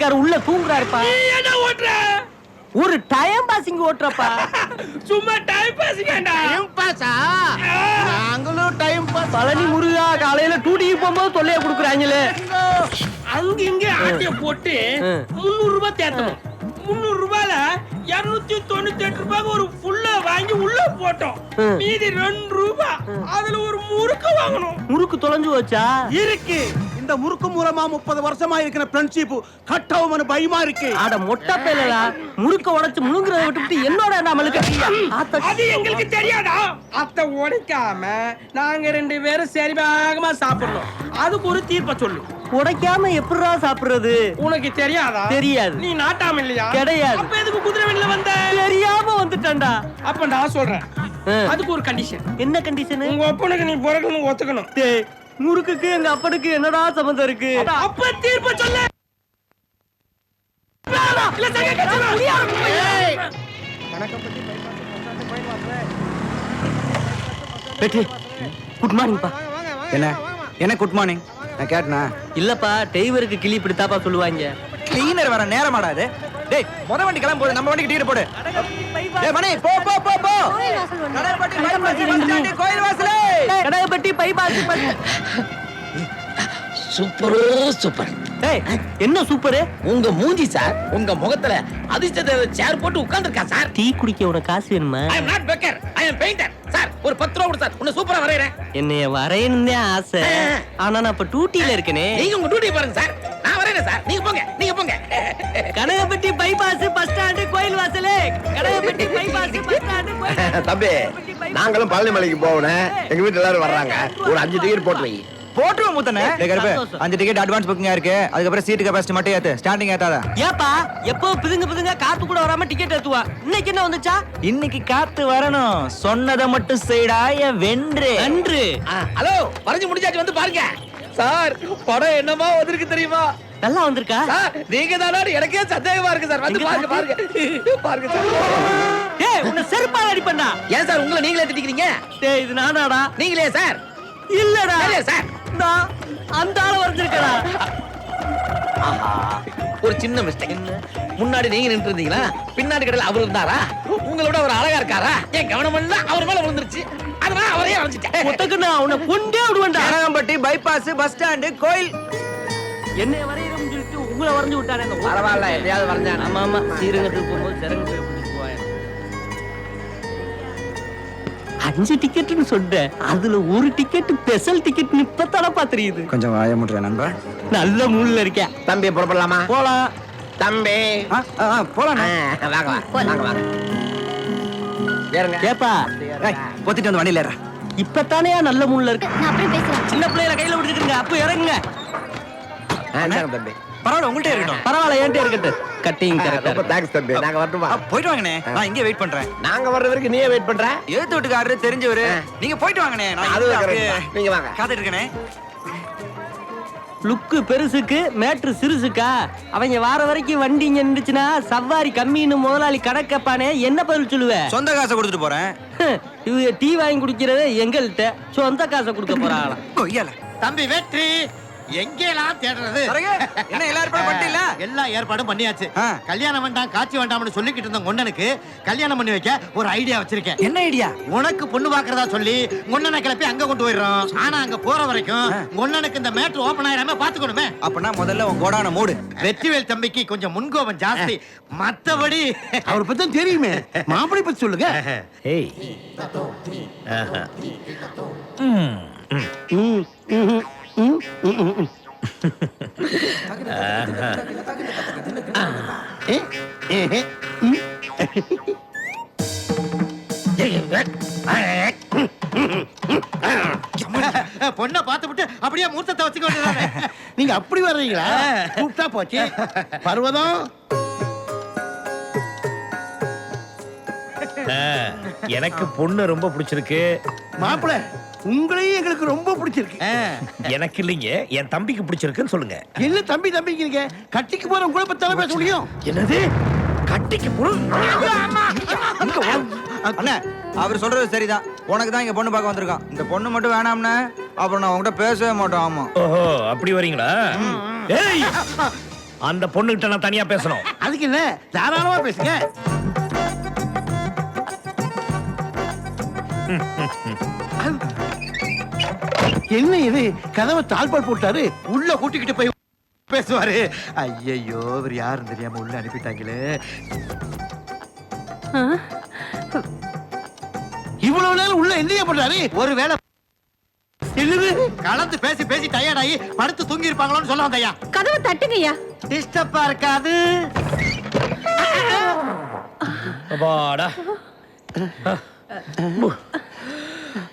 வீட்டுக்காரர் உள்ள தூங்குறாருப்பா. நீ என்ன ஓட்டுற? ஒரு டைம் பாசிங் ஓட்டுறப்பா. சும்மா டைம் பாசிங்கடா. டைம் பாஸா? நாங்களும் டைம் பாஸ். பழனி முருகா காலையில டூட்டிக்கு போகும்போது தொல்லைய குடுக்குறாங்களே. அங்க இங்க ஆட்டிய போட்டு 300 ரூபாய் தேத்தணும். 300 ரூபாயில 298 ரூபாய்க்கு ஒரு ஃபுல்லா வாங்கி உள்ள போட்டோம். மீதி 2 ரூபாய். அதுல ஒரு முறுக்கு வாங்கணும். முறுக்கு தொலைஞ்சு வச்சா இருக்கு. இந்த முறுக்கு மூலமா 30 வருஷமா இருக்கிற ஃப்ரெண்ட்ஷிப் கட்டவும்னு பயமா இருக்கு. அட மொட்டை பேலடா, முறுக்க உடைச்சு முழுங்குறத விட்டுட்டு என்னோட நம்மளுக்கு அது எங்களுக்கு தெரியாதா? அத்தை உடைக்காம நாங்க 2 பேரும் சரிபாகமா சாப்பிடணும். அதுக்கு ஒரு தீர்ப்ப சொல்லு. உடைக்காம எப்படிடா சாப்பிடுறது? உனக்கு தெரியாதா? தெரியாது. நீ நாட்டாம இல்லையா? கிடையாது. அப்ப எதுக்கு குதிரை வண்டில வந்த? தெரியாம வந்துட்டேன்டா. அப்ப நான் சொல்றேன், அதுக்கு ஒரு கண்டிஷன். என்ன கண்டிஷன்? உங்க அப்பனுக்கு நீ பிறக்கணும் ஒத்துக்கணும். டேய், முறுக்குக்கு எங்க அப்பனுக்கு என்னடா சம்பந்தம் இருக்கு? அப்ப தீர்ப்ப சொல்லு. இல்ல சங்க கச்சறா. வெற்றி, குட் மார்னிங் பா. என்ன குட் மார்னிங்? நான் கேட்டனா? இல்லப்பா, டிரைவருக்கு கிளி பிடித்தாப்பா சொல்லுவாங்க. கிளீனர் வர நேரமாடா இது. டேய், முத வண்டி கிளம்ப போடு, நம்ம வண்டிக்கு டிக்கெட் போடு. டேய் மணி, போ போ போ போ. கடற்பட்டி பைபாஸ் பஸ் ஸ்டாண்ட் கோயில் வாசலே. கடற்பட்டி பைபாஸ் பஸ். சூப்பர். டேய், என்ன சூப்பர்? உங்க மூஞ்சி சார், உங்க முகத்துல அதிர்ஷ்ட சேர் போட்டு உட்கார்ந்திருக்கா சார். டீ குடிக்க உனக்கு காசு வேணுமா? I am not baker, I am painter. Sir ஒரு 10 ரூபாய் கொடு சார், உன்னை சூப்பரா வரையறேன். என்னைய வரையணும்னே ஆசை. ஆனா நான் இப்ப டியூட்டில இருக்கனே. நீங்க உங்க டியூட்டி பாருங்க சார், நான் வரையறேன் சார். நீங்க போங்க. கடகப்பட்டி பைபாஸ் பஸ் ஸ்டாண்ட் கோயில் வாசலே. கடகப்பட்டி பைபாஸ் பஸ் ஸ்டாண்ட் கோயில். தம்பி, நாங்களும் பழனி மலைக்கு போகணும். எங்க வீட்டுல எல்லாரும் வர்றாங்க. ஒரு 5 டிக்கெட் போட்டு வை. போட்டுருவோம் மூத்தனே. டேய் கருப்பு, 5 டிக்கெட் அட்வான்ஸ் புக்கிங்கா இருக்கு. அதுக்கு அப்புறம் சீட் கெபாசிட்டி மட்டும் ஏத்து, ஸ்டாண்டிங் ஏத்தாத. ஏப்பா, எப்போ பிதுங்க காத்து கூட வராம டிக்கெட் ஏத்துவா. இன்னைக்கு என்ன வந்துச்சா? இன்னைக்கு காத்து வரணும். சொன்னதை மட்டும் செய்டா என் வென்று. நன்று. ஹலோ, வரைஞ்சு முடிஞ்சாச்சு, வந்து பாருங்க. சார் படம் என்னமா வந்திருக்கு தெரியுமா? நல்லா வந்திருக்கா? சார் நீங்க தானா? எனக்கே சந்தேகமா இருக்கு சார். வந்து பாருங்க பாருங்க சார். டேய், உன்னை செருப்பால அடிப்பேன்டா. ஏன் சார் உங்களை நீங்களே திட்டிக்கிறீங்க? டேய், இது நானாடா? நீங்களே சார்? இல்லடா சார், நான் அந்த ஆள வரைஞ்சிருக்கடா. ஒரு சின்ன மிஸ்டேக். முன்னாடி நீங்க நின்று இருந்தீங்களா, பின்னாடி கடையில் அவர் இருந்தாரா? உங்களோட அவர் அழகா இருக்காரா? என் கவனம் எல்லாம் அவர் மேல விழுந்துருச்சு. அதனால அவரே வரைஞ்சிட்டேன். ஒத்தக்கு நான் உன்னை கொண்டே விடுவேன்டா. கடகம்பட்டி பைபாஸ் பஸ் ஸ்டாண்ட் கோயில். என்னைய வரையணும்னு சொல்லிட்டு உங்களை வரைஞ்சு விட்டானே. பரவாயில்ல, எதையாவது வரைஞ்சான். ஆமா ஸ்ரீரங்கத்துக்கு போகும்போது சிறங்கு பிடிச்சிட்டு போவேன். 5 டிக்கெட்னு சொன்னேன், அதுல ஒரு டிக்கெட் ஸ்பெஷல் டிக்கெட் இப்பத்தானப்பா தெரியுது. கொஞ்சம் வாய முட்ற நண்பா. நல்ல மூட்ல இருக்கேன். தம்பி புறப்படலாமா? போலாம். தம்பி போலாம். வாங்க. ஏறுங்க. கேப்பா, பொத்திட்டு வந்து வண்டியில ஏறா. இப்பத்தானே நல்ல மூட்ல இருக்கு. நான் அப்புறம் பேசுறேன். சின்ன பிள்ளைகளை கையில பிடிச்சிருங்க, அப்ப இறங்குங்க. இந்தாங்க தம்பி. பரவாயில்ல, உங்கள்கிட்ட இருக்கட்டும். பரவாயில்ல, ஏன்ட்டே இருக்கட்டும். கட்டிங் கரெக்டா ரொம்ப தேங்க்ஸ் தம்பி. நாங்க வரட்டுமா? போயிட்டு வாங்கண்ணே, நான் இங்கே வெயிட் பண்றேன். நாங்க வர்ற வரைக்கும் நீயே வெயிட் பண்ற? எழுத்து வீட்டுக்காரரு தெரிஞ்சவரு. நீங்க போயிட்டு வாங்கண்ணே, நான் அது இங்க correct அப்படியே தான். நீங்க வாங்க. காத்துட்டு இருக்கேனே. லுக்கு பெருசுக்கு மேட்ரு சிறுசுக்கா? அவங்க வார வரைக்கும் வண்டி இங்க நின்றுச்சுன்னா சவாரி கம்மின்னு முதலாளி கணக்கப்பானே. என்ன பதில் சொல்லுவ? சொந்த காசை கொடுத்துட்டு போறேன். இவங்க டீ வாங்கி குடிக்கிறது எங்கள்கிட்ட, சொந்த காசை கொடுக்க போறாங்களாம். கொய்யால தம்பி வெற்றி, எங்கெல்லாம் தேடுறது? என்ன எல்லாரும் பண்ணிட்டீங்களா? எல்லா ஏற்பாடும் பண்ணியாச்சு. ஆ. கல்யாணம் வேண்டாம் காட்சி வேண்டாம்னு சொல்லிக்கிட்டு இருந்த கொண்டனுக்கு கல்யாணம் பண்ணி வைக்க ஒரு ஐடியா வச்சிருக்கேன். என்ன ஐடியா? உனக்கு பொண்ணு பாக்குறதா சொல்லி கொண்டனை கிளப்பி அங்க கொண்டு போயிடுறோம். ஆனா அங்க போற வரைக்கும் கொண்டனுக்கு இந்த மேட்ரு ஓபன் ஆயிராம பாத்துக்கணுமே. அப்பனா முதல்ல உன் கோடான மூடு. வெற்றிவேல் தம்பிக்கு கொஞ்சம் முன்கோபம் ஜாஸ்தி. மத்தபடி அவர் பத்தி தெரியுமே. மாப்பிளை பத்தி சொல்லுங்க. ஏய். பொண்ணை பார்த்து விட்டு அப்படியே மூர்த்தத்தை வச்சுக்க வேண்டியதானே. நீங்க அப்படி வர்றீங்களா? கூப்பிட்டா போச்சு. பர்வதம், எனக்கு பொண்ணு ரொம்ப பிடிச்சிருக்கு. மாப்பிளை உங்களையும் எங்களுக்கு ரொம்ப பிடிச்சிருக்கு. எனக்கு இல்லைங்க, என் தம்பிக்கு பிடிச்சிருக்குன்னு சொல்லுங்க. என்ன தம்பி தம்பிக்கிறீங்க? கட்டிக்கு போற உங்களை பத்தி தானே பேச முடியும். என்னது கட்டிக்கு அண்ணா, அவர் சொல்றது சரிதான். உனக்கு தான் இங்க பொண்ணு பார்க்க வந்திருக்கான். இந்த பொண்ணு மட்டும் வேணாம்னா அப்புறம் நான் உங்ககிட்ட பேசவே மாட்டோம். ஆமா. ஓஹோ, அப்படி வரீங்களா? ஏய், அந்த பொண்ணுகிட்ட நான் தனியா பேசணும். அதுக்கு என்ன, தாராளமா பேசுங்க. என்ன இது, கதவை தாழ்பால் போட்டாரு, உள்ள கூட்டிக்கிட்டு போய் பேசுவாரு. ஐயையோ, இவர் யாருன்னு தெரியாம உள்ள அனுப்பிட்டாங்களே. இவ்வளவு நேரம் உள்ள என்னைய பண்றாரு? ஒருவேளை என்னது, கலந்து பேசி பேசி டயர்ட் ஆகி படுத்து தூங்கி இருப்பாங்களோன்னு சொல்ல வந்தையா. கதவை தட்டுங்கய்யா. டிஸ்டர்பா இருக்காது. அப்பாடா.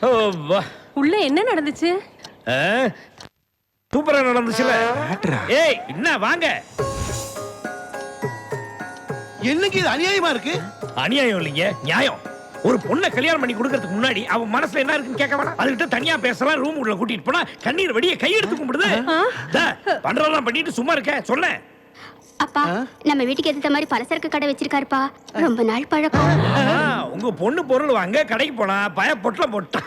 ஓ, வா. உள்ள என்ன நடந்துச்சு? ஆ? சூப்பரா நடந்துச்சுல. ஏய், என்ன வாங்க. என்னைக்கு இது அநியாயமா இருக்கு? அநியாயம் இல்லைங்க, நியாயம். ஒரு பொண்ணை கல்யாணம் பண்ணி கொடுக்கறதுக்கு முன்னாடி அவன் மனசுல என்ன இருக்குன்னு கேட்க வேணாம். அதுகிட்ட தனியா பேசலாம், ரூம் உள்ள கூட்டிட்டு போனா கண்ணீர் வெடிய கை எடுத்து கும்பிடுது. பண்றதெல்லாம் பண்ணிட்டு சும்மா இருக்க சொல்ல. அப்பா, நம்ம வீட்டுக்கு எதிர்த்த மாதிரி பலசரக்கு கடை வச்சிருக்காருப்பா. ரொம்ப நாள் பழக்கம். உங்க பொண்ணு பொருள் வாங்க கடைக்கு போனா பய பொட்டல போட்டா.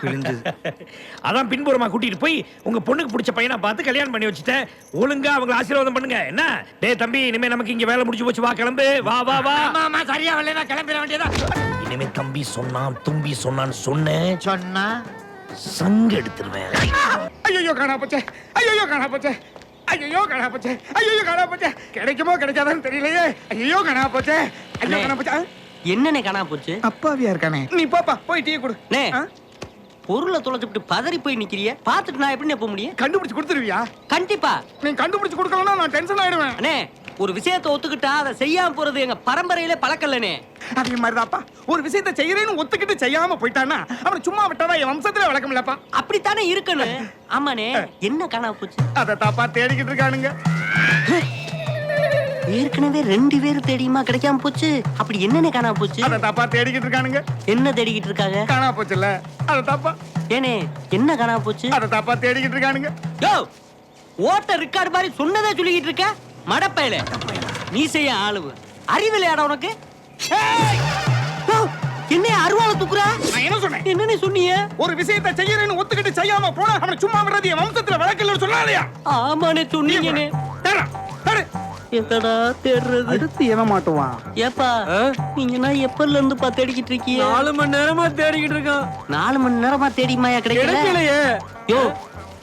அதான் பின்புறமா கூட்டிட்டு போய் உங்க பொண்ணுக்கு பிடிச்ச பையனை பார்த்து கல்யாணம் பண்ணி வச்சுட்டேன். ஒழுங்கா அவங்களை ஆசீர்வாதம் பண்ணுங்க. என்ன டேய் தம்பி, இனிமே நமக்கு இங்க வேலை முடிஞ்சு போச்சு, வா கிளம்பு. வா வா வா. ஆமா சரியா வரல, கிளம்பிட வேண்டியதா. இனிமே தம்பி சொன்னான் தும்பி சொன்னான்னு சொன்னேன் சொன்னா சங்க எடுத்துருவேன். ஐயோ காணா போச்சே, ஐயோ காணா போச்சே, ஐயோ காணா போச்சே, ஐயோ காணா போச்சே. கிடைக்குமோ கிடைக்காதான்னு தெரியலையே. ஐயோ காணா போச்சே, ஐயோ காணா போச்சே. என்னனே காணா போச்சு? அப்பாவியா இருக்கானே. நீ போப்பா, போய் டீ குடு. நே, பொருளை தொலைச்சுட்டு பதறி போய் நிக்கிறிய, பாத்துட்டு நான் எப்படி போக முடியும்? கண்டுபிடிச்சு கொடுத்துருவியா? கண்டிப்பா. நீ கண்டுபிடிச்சு கொடுக்கலன்னா நான் டென்ஷன் ஆயிடுவேன். அண்ணே, ஒரு விஷயத்தை ஒத்துக்கிட்டா அதை செய்யாம போறது எங்க பரம்பரையில பழக்கல்லனே. அதே மாதிரிதாப்பா, ஒரு விஷயத்தை செய்யறேன்னு ஒத்துக்கிட்டு செய்யாம போயிட்டானா அவனை சும்மா விட்டாதான் என் வம்சத்துல வழக்கம் இல்லப்பா. அப்படித்தானே இருக்கணும். ஆமாண்ணே, என்ன காணா போச்சு? அதை தாப்பா தேடிக்கிட்டு இருக்கானுங்க. ஏற்கனவே 2 பேர் தேடியுமா கிடைக்காம போச்சு. அப்படி என்னனே காணா போச்சு? அதை தாப்பா தேடிக்கிட்டு இருக்கானுங்க. என்ன தேடிக்கிட்டு இருக்காங்க? காணா போச்சுல்ல, அதை தாப்பா. ஏனே, என்ன காணா போச்சு? அதை தாப்பா தேடிக்கிட்டு இருக்கானுங்க. யோ, ஓட்ட ரெக்கார்டு மாதிரி சொன்னதே சொல்லிக்கிட்டு இருக்க மடப்பையில. நீ செய்ய ஆளுவு அறிவில்லையாடா உனக்கு? என்ன அருவாளை தூக்குற? நான் என்ன சொன்னேன்? என்னன்னு சொன்னீங்க? ஒரு விஷயத்தை செய்யறேன்னு ஒத்துக்கிட்டு செய்யாம போனா அவனை சும்மா விடுறது என் வம்சத்துல வழக்கம் இல்லைன்னு சொன்னாலையா? ஆமாண்ணே, சொன்னீங்கண்ணே. எங்கடா தேடுறது? அடுத்து எவன் மாட்டுவான்? ஏப்பா, நீங்கன்னா எப்பல இருந்து தேடிக்கிட்டு இருக்கீங்க? 4 மணி நேரமா தேடிக்கிட்டு இருக்கான். 4 மணி நேரமா தேடிமாயா கிடைக்கல? கிடைக்கலையே. யோ,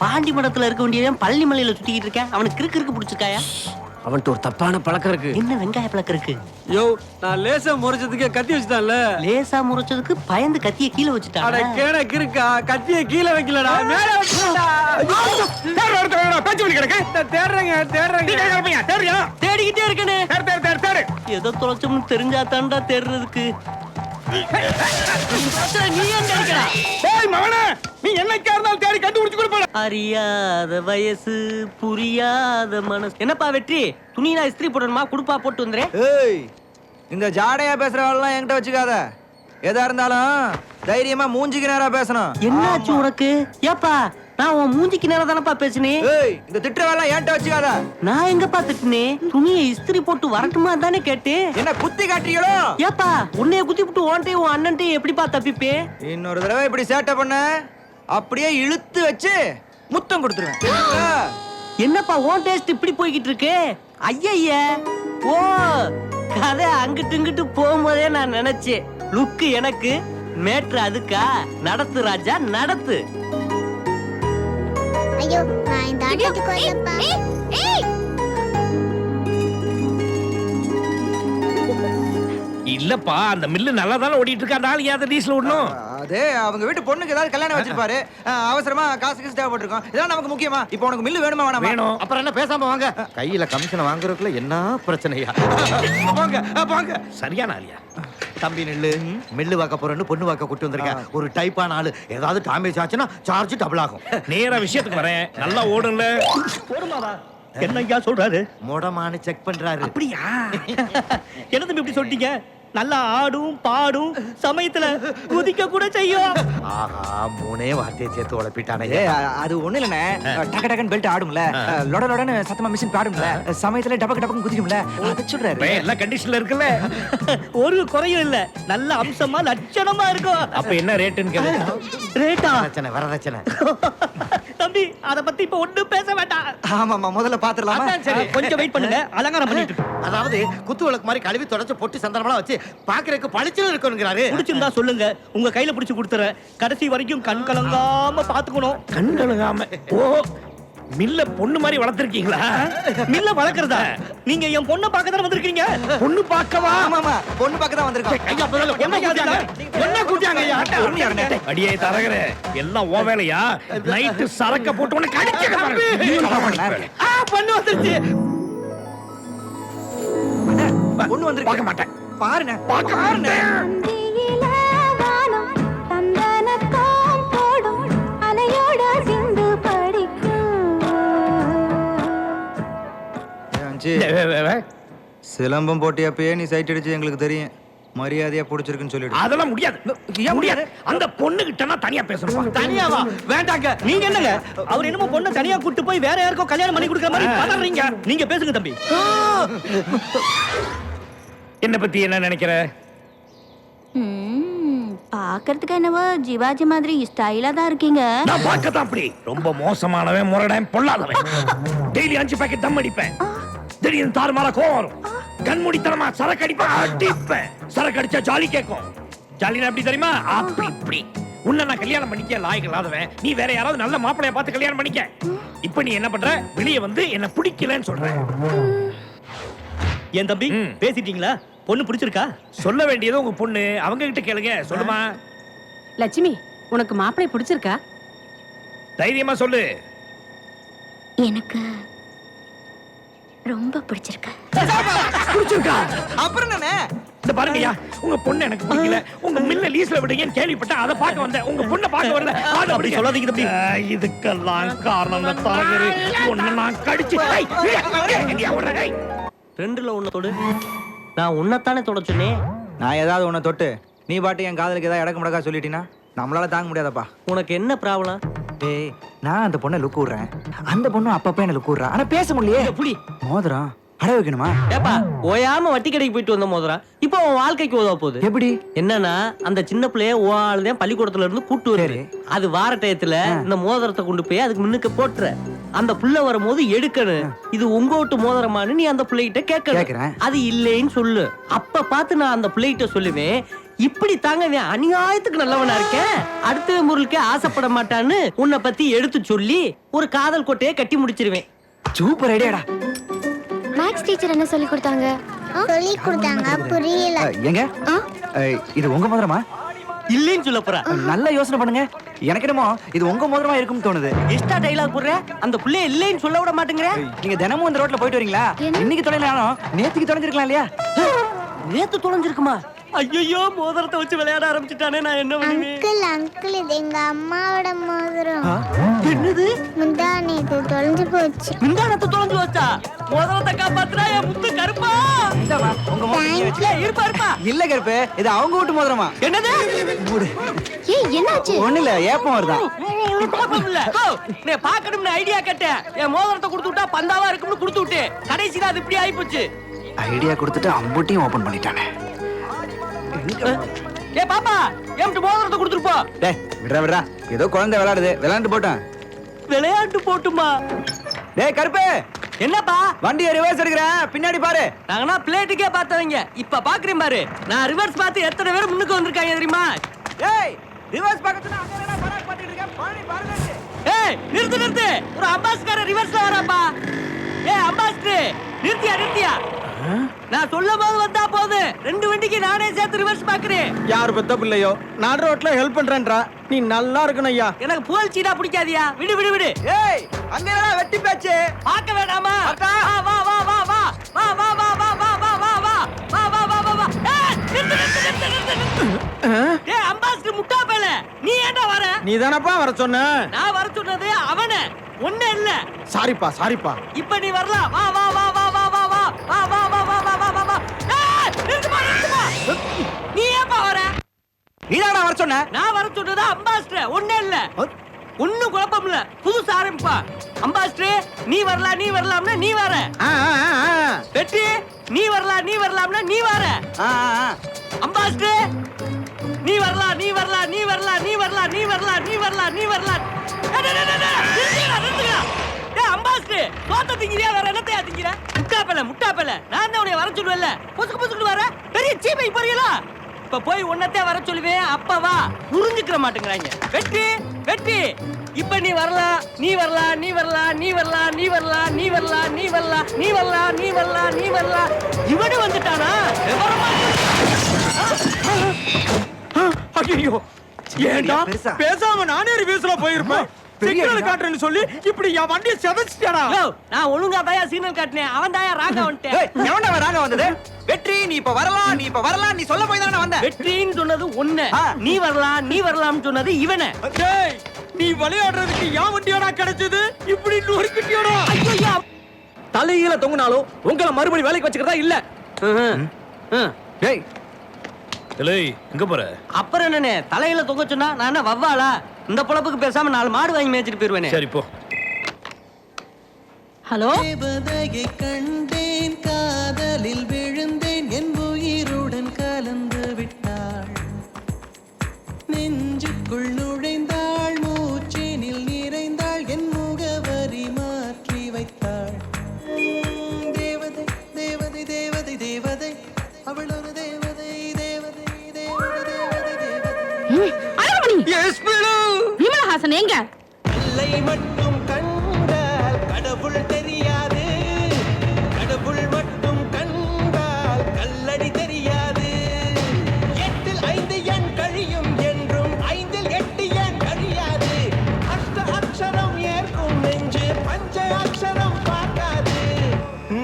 பாண்டி மடத்துல இருக்க வேண்டியவன் பழனி மலையில சுத்திக்கிட்டு இருக்கேன். அவனுக்கு கிறுக்கு பிடிச்சிருக்காயா? அவன்கிட்ட ஒரு தப்பான பழக்கம் இருக்கு. என்ன வெங்காய பழக்கம் இருக்கு? யோ, நான் லேசா முறைச்சதுக்கே கத்தி வச்சுட்டான்ல. லேசா முறைச்சதுக்கு பயந்து கத்திய கீழே அட வச்சுட்டான். கேட கிறுக்கா, கத்திய கீழே வைக்கலடா, மேல வச்சுட்டா. பேச்சு வலி கிடக்கு. தேடுறேங்க. தேடுறியா? தேடிக்கிட்டே இருக்கனே. தேடு தேடு தேடு தேடு. எதை தொலைச்சோம்னு தெரிஞ்சா தாண்டா தேடுறதுக்கு. நீ ஏன் தேடிக்கிறா? ஏய் மவனே, நீ என்னைக்கா இருந்தாலும் தேடி கண்டுபிடிச்சு கொடுப்பா. அறியாத வயசு, புரியாத மனசு. என்னப்பா வெற்றி, துணி நான் இஸ்திரி போடணுமா? குடுப்பா, போட்டு வந்துறேன். ஏய், இந்த ஜாடையா பேசுறவெல்லாம் என்கிட்ட வச்சுக்காத. எதா இருந்தாலும் தைரியமா மூஞ்சிக்கு நேரா பேசணும். என்னாச்சு உனக்கு? ஏப்பா, நான் உன் மூஞ்சிக்கு நேரம் தானப்பா பேசுனேன். ஏய், இந்த திட்டுறவெல்லாம் என்கிட்ட வச்சுக்காத. நான் எங்கப்பா திட்டுனேன்? துணியை இஸ்திரி போட்டு வரட்டுமா தானே கேட்டேன். என்ன குத்தி காட்டுறீங்களோ? ஏப்பா, உன்னைய குத்தி விட்டு ஓன்ட்டையும் உன் அண்ணன்ட்டையும் எப்படிப்பா தப்பிப்பே? இன்னொரு தடவை இப்படி சேட்டை பண்ண அப்படியே இழுத்து வச்சு முத்தம் கொடுத்துருவேன். என்னப்பா உன் டேஸ்ட் இப்படி போய்கிட்டு இருக்கு? ஐயய்ய, ஓ, கதை அங்கிட்டு இங்கிட்டு போகும்போதே நான் நினைச்சேன். லுக்கு எனக்கு, மேட்ரு அதுக்கா? நடத்து ராஜா, நடத்து. ஐயோ, நான் இந்த ஆட்டத்துக்கு வரலப்பா. இல்லப்பா, அந்த மில்லு நல்லா தானே ஓடிட்டு இருக்கு. அந்த ஆள் ஏன் டீசல் ஓடணும்? அது அவங்க வீட்டு பொண்ணுக்கு ஏதாவது கல்யாணம் வச்சிருப்பாரு. அவசரமா காசு கீசு தேவைப்பட்டிருக்கோம். இதெல்லாம் நமக்கு முக்கியமா? இப்போ உனக்கு மில்லு வேணுமா வேணாமா? வேணும். அப்புறம் என்ன பேசாம வாங்க. கையில கமிஷன் வாங்குறதுக்குள்ள என்ன பிரச்சனையா? வாங்க வாங்க. சரியான ஆளியா? தம்பி நெல்லு, மில்லு வாக்க போறேன்னு பொண்ணு வாக்க கூட்டி வந்திருக்கேன். ஒரு டைப்பான ஆளு. ஏதாவது டேமேஜ் ஆச்சுன்னா சார்ஜ் டபுள் ஆகும். நேரா விஷயத்துக்கு வரேன். நல்லா ஓடும்ல? போடுமாவா? என்னையா சொல்றாரு? மொடமானு செக் பண்றாரு. அப்படியா? என்ன தம்பி இப்படி சொல்லிட்டீங்க? நல்லா ஆடும் பாடும், சமயத்துல குதிக்க கூட செய்யும். ஆஹா, 3 வார்த்தையை சேர்த்து உழப்பிட்டானே. அது ஒண்ணு இல்லனே, டக டகன் பெல்ட் ஆடும்ல, லொட லொடன்னு சத்தமா மிஷின் பாடும்ல, சமயத்துல டபக்கு டபக்கு குதிக்கும்ல, அத சொல்றாரு. பையன் எல்லாம் கண்டிஷன்ல இருக்குல்ல? ஒரு குறையும் இல்ல, நல்ல அம்சமா லட்சணமா இருக்கும். அப்ப என்ன ரேட்டுன்னு கேளுங்க. ரேட்டா? வரதட்சணை வரதட்சணை. தம்பி அத பத்தி இப்ப ஒண்ணும் பேச வேண்டாம். ஆமாமா முதல்ல பாத்துடலாமா? சரி கொஞ்சம் வெயிட் பண்ணுங்க, அலங்காரம் பண்ணிட்டு அதாவது குத்து விளக்கு மாதிரி கழுவி தொடச்சு பொட்டி சந்தனமெல்லாம் வச்சு பாக்குறதுக்கு பளிச்சுன்னு இருக்கணுங்கிறாரு. பிடிச்சிருந்தா சொல்லுங்க, உங்க கையில பிடிச்சு கொடுத்துறேன். கடைசி வரைக்கும் கண் கலங்காம பாத்துக்கணும். கண் கலங்காம. ஓ, மில்ல பொண்ணு மாதிரி வளர்த்திருக்கீங்களா? மில்ல வளர்க்கறதா? நீங்க என் பொண்ணை பார்க்க தானே வந்திருக்கீங்க. பொண்ணு பார்க்கவா? ஆமாமா பொண்ணு பார்க்க தான் வந்திருக்கோம். ஐயா, முதல்ல பொண்ணை கூட்டியாங்க. என்ன கூட்டியாங்க ஐயா? பொண்ணு யாருங்க? அடியே தரகரே, எல்லாம் ஓ வேலையா? நைட்டு சரக்க போட்டு உன்னை கடிச்சேன் பாருங்க. பொண்ணு வந்துருச்சு. பொண்ணு வந்து பார்க்க மாட்டேன். பாருங்க. பார்க்க மாட்டேன். சிலம்பம் போட்டியப்பயே நீ சைட் அடிச்சு எங்களுக்கு தெரியும். மரியாதையா புடிச்சிருக்குன்னு சொல்லிடு. அதெல்லாம் முடியாது. ஏன் முடியாது? அந்த பொண்ணு கிட்ட தனியா பேசணும். தனியாவா? வேண்டாங்க. நீங்க என்னங்க அவர் என்னமோ பொண்ணை தனியா கூட்டு போய் வேற யாருக்கோ கல்யாணம் பண்ணி கொடுக்குற மாதிரி பதறீங்க. நீங்க பேசுங்க தம்பி. என்ன பத்தி என்ன நினைக்கிற? பாக்குறதுக்கு என்னவோ ஜிவாஜி மாதிரி ஸ்டைலா தான் இருக்கீங்க. நான் பார்க்கதான் அப்படி. ரொம்ப மோசமானவன், முரடன், பொல்லாதவன். டெய்லி 5 பாக்கெட் தம் அடிப்பேன். திடீர்னு தாறுமாறா கோவம் வரும். கண்மூடித்தனமா சரக்கு அடிப்பேன். சரக்கு அடிச்சா ஜாலி கேட்கும். ஜாலினா எப்படி தெரியுமா? அப்படி இப்படி. உன்னை நான் கல்யாணம் பண்ணிக்க லாயக்கு இல்லாதவன். நீ வேற யாராவது நல்ல மாப்பிளைய பார்த்து கல்யாணம் பண்ணிக்க. இப்ப நீ என்ன பண்ற? வெளியே வந்து என்ன பிடிக்கலன்னு சொல்ற. என் தம்பி பேசிட்டீங்களா? பொண்ணு பிடிச்சிருக்கா? சொல்ல வேண்டியது உங்க பொண்ணு. அவங்க கிட்ட கேளுங்க. சொல்லுமா. லட்சுமி, உனக்கு மாப்பிளை பிடிச்சிருக்கா? தைரியமா சொல்லு. எனக்கு ரொம்ப பிடிச்சிருக்கு. பிடிச்சிருக்கா? அப்புறம் என்ன? இந்த பாருங்கய்யா, உங்க பொண்ணு எனக்கு பிடிக்கல. உங்க மில்ல லீஸ்ல விடுங்கன்னு கேள்விப்பட்டேன். அதை பார்க்க வந்தேன். உங்க பொண்ணை பார்க்க வரல. அப்படி சொல்லாதீங்க தம்பி. இதுக்கெல்லாம் காரணம் இந்த தரகரு. உன்னை நான் கடிச்சு. ரெண்டுல ஒண்ணு தொடு. நான் உன்னைத்தானே தொட சொன்னேன். நான் ஏதாவது உன்னை தொட்டு நீ பாட்டு என் காதலுக்கு ஏதாவது இடக்கு முடக்கா சொல்லிட்டீனா நம்மளால தாங்க முடியாதப்பா. உனக்கு என்ன ப்ராப்ளம்? ஏய், நான் அந்த பொண்ணை லுக்கு விடுறேன். அந்த பொண்ணு அப்பப்ப என்ன லுக்கு விடுறா. ஆனா பேச முடியலையே. எப்படி? மோதிரம் அட வைக்கணுமா? ஏப்பா, ஓயாம வட்டி கடைக்கு போயிட்டு வந்த மோதிரம் இப்போ உன் வாழ்க்கைக்கு உதவ போகுது. எப்படி? என்னன்னா அந்த சின்ன பிள்ளைய ஓஆளுதான் பள்ளிக்கூடத்துல இருந்து கூட்டு வருது. அது வார டயத்துல இந்த மோதிரத்தை கொண்டு போய் அதுக்கு முன்னுக்கு போட்டுற. அந்த புள்ள வரும்போது எடுக்கணும். இது உங்க வீட்டு மோதிரமானு நீ அந்த பிள்ளைகிட்ட கேட்கணும். அது இல்லைன்னு சொல்லு. அப்ப பார்த்து நான் அந்த பிள்ளைகிட்ட சொல்லுவேன், இப்படி தாங்க நீ அநியாயத்துக்கு நல்லவனா இருக்கேன், அடுத்த முருளுக்கே ஆசைப்பட மாட்டான்னு உன்னை பத்தி எடுத்து சொல்லி ஒரு காதல் கோட்டையை கட்டி முடிச்சிருவேன். சூப்பர் ஐடியாடா. மேக்ஸ் டீச்சர் என்ன சொல்லி கொடுத்தாங்க? புரியல. எங்க இது உங்க மோதிரமா? இல்லைன்னு சொல்ல போற. நல்ல யோசனை பண்ணுங்க. எனக்கு என்னமோ இது உங்க மோதிரமா இருக்கும்னு தோணுது. எக்ஸ்ட்ரா டைலாக் போடுற. அந்த புள்ளை இல்லைன்னு சொல்ல விட மாட்டேங்கிற. நீங்க தினமும் இந்த ரோட்ல போயிட்டு வரீங்களா? இன்னைக்கு தொலைனாலும் நேத்துக்கு தொலைஞ்சிருக்கலாம் இல்லையா? நேத்து தொலைஞ்சிருக்குமா? ஐயோ, மோதிரத்தை வச்சு விளையாட ஆரம்பிச்சுட்டானே, நான் என்ன பண்ணுவேன்? அங்கிள் இது எங்க அம்மாவோட மோதிரம். என்னது? முந்தானேத்து தொலைஞ்சு போச்சு. முந்தானத்தை தொலைஞ்சு வச்சா? மோதிரத்தை காப்பாத்துறா என் முத்து கருப்பா. இந்தா உங்க மோதிரம். இருப்பா இருப்பா. இல்ல கருப்பு, இது அவங்க வீட்டு மோதிரமா? என்னது? ஏய், என்னாச்சு? ஒண்ணு இல்ல, ஏப்பம் வருதா? பாக்கணும்னு ஐடியா கேட்டேன். என் மோதிரத்தை கொடுத்து விட்டா பந்தாவா இருக்கும்னு கொடுத்து விட்டு கடைசியில அது இப்படி ஆயிப்போச்சு. ஐடியா கொடுத்துட்டு அம்புட்டியும் ஓபன் பண்ணிட்டானே. ஏ பாப்பா, என்கிட்ட மோதிரத்தை கொடுத்துட்டு போ. டேய் விடுறா விடுறா, ஏதோ குழந்தை விளையாடுது, விளையாண்டு போட்டேன். விளையாட்டு போட்டுமா? டேய் கருப்பு, என்னப்பா? வண்டியை ரிவர்ஸ் எடுக்கிறேன், பின்னாடி பாரு. நாங்கனா பிளேட்டுக்கே பார்த்தவங்க, இப்ப பாக்குறேன் பாரு. நான் ரிவர்ஸ் பார்த்து எத்தனை பேர் முன்னுக்கு வந்திருக்காங்க தெரியுமா? டேய் ரிவர்ஸ் பார்க்கறதுனா அங்க என்னடா பராக் பாத்துட்டு இருக்க? பாருங்க. ஏய் நிறுத்து நிறுத்து, ஒரு அம்பாஸ்டர் ரிவர்ஸ்ல வராப்பா. ஏய் அம்பாஸ்டர், நிறுத்தியா? நான் சொல்லும் போது வந்தா போது. 2 வண்டிக்கு நானே சேர்த்து ரிவர்ஸ் பாக்குறேன். யார் பெத்த பிள்ளையோ நடு ரோட்ல ஹெல்ப் பண்றேன்றா. நீ நல்லா இருக்கணும் ஐயா. எனக்கு புகழ்ச்சிடா பிடிக்காதியா? விடு. ஏய் அங்க என்னடா வெட்டி பேச்சு? பார்க்க வேண்டாமா? வா. ஏய் நிறுத்து. ஏய் அம்பாஸ்டர் முட்டா பேல, நீ ஏன்டா வர? நீ தானப்பா வர சொன்ன. நான் வர சொன்னது அவனே, ஒண்ணே இல்ல. சாரிப்பா. இப்ப நீ வரலாம். வா. ஏய் நிறுத்துமா. நீ ஏன்பா வர? நீதானா வர சொன்ன? நான் வர சொன்னது அம்பாஸ்டர், ஒண்ணே இல்ல. ஒண்ணும் குழப்பம் இல்ல, புதுசா ஆரம்பிப்பா. அம்பாஸ்டர் நீ வரலாம்னா நீ வர. வெற்றி நீ வரலாம்னா நீ வர. அம்பாஸ்டர் நீ வரலாம். போஸ்ட் சோத்த திங்கிறியா வேற என்னத்தையா திங்கிற முட்டாப்பல நான் தான் உன்னை வர சொல்லுவேன்ல பொசுக்கு வர பெரிய சீமை போறீங்களா இப்ப போய் உன்னத்தே வர சொல்லுவேன் அப்ப வா புரிஞ்சுக்கிற மாட்டேங்கிறாங்க வெட்டி இப்ப நீ வரலாம் இவனு வந்துட்டானா ஐயோ ஏண்டா பேசாம நானே ரிவ்யூஸ்ல போயிருப்பேன் சிக்னல் காட்டுறேன்னு சொல்லி இப்படி என் வண்டியை செதச்சிட்டாடா. நான் ஒழுங்கா தாயா சிக்னல் காட்டினேன் அவன் தாயா ராங்க வந்துட்டேன். எவன்டா ராங்க வந்தது? வெற்றி நீ இப்ப வரலாம் நீ சொல்ல போய் தானே வந்த. வெற்றின்னு சொன்னது ஒண்ணு, நீ வரலாம்னு சொன்னது இவனை. டேய் நீ விளையாடுறதுக்கு என் வண்டியோட கிடைச்சது இப்படி நொறுக்கிட்டியோடா. ஐயோ தலையில தொங்குனாலும் உங்களை மறுபடியும் வேலைக்கு வச்சுக்கிறதா இல்ல. டேய் டேய் எங்க போற? அப்புறம் என்னனே தலையில தொங்க சொன்னா நான் என்ன வவ்வாலா? இந்த பொழப்புக்கு பேசாம 4 மாடு வாங்கி மேய்ச்சிட்டு போயிருவேனே. சரி போ. ஹலோ தேவதையை கண்டேன், காதலில் விழுந்தேன், என் உயிருடன் கலந்து விட்டாள், நெஞ்சுக்குள் நுழைந்தாள், மூச்சினில் நிறைந்தாள், என் முகவரி மாற்றி வைத்தாள். தேவதை தேவதை தேவதை தேவதை அவள் ஒரு தேவதை தேவதை தேவதை தேவதை. விமலஹாசன் எங்க? கல்லை மட்டும் கண்டால் கடவுள் தெரியாது, கடவுள் மட்டும் கண்டால் கல்லடி தெரியாது. 8 இல் 5 எண் கழியும் என்றும் 5 இல் 8 எண் கழியாது. அஷ்ட அக்ஷரம் ஏற்கும் நெஞ்சு பஞ்ச அக்ஷரம் பார்க்காது.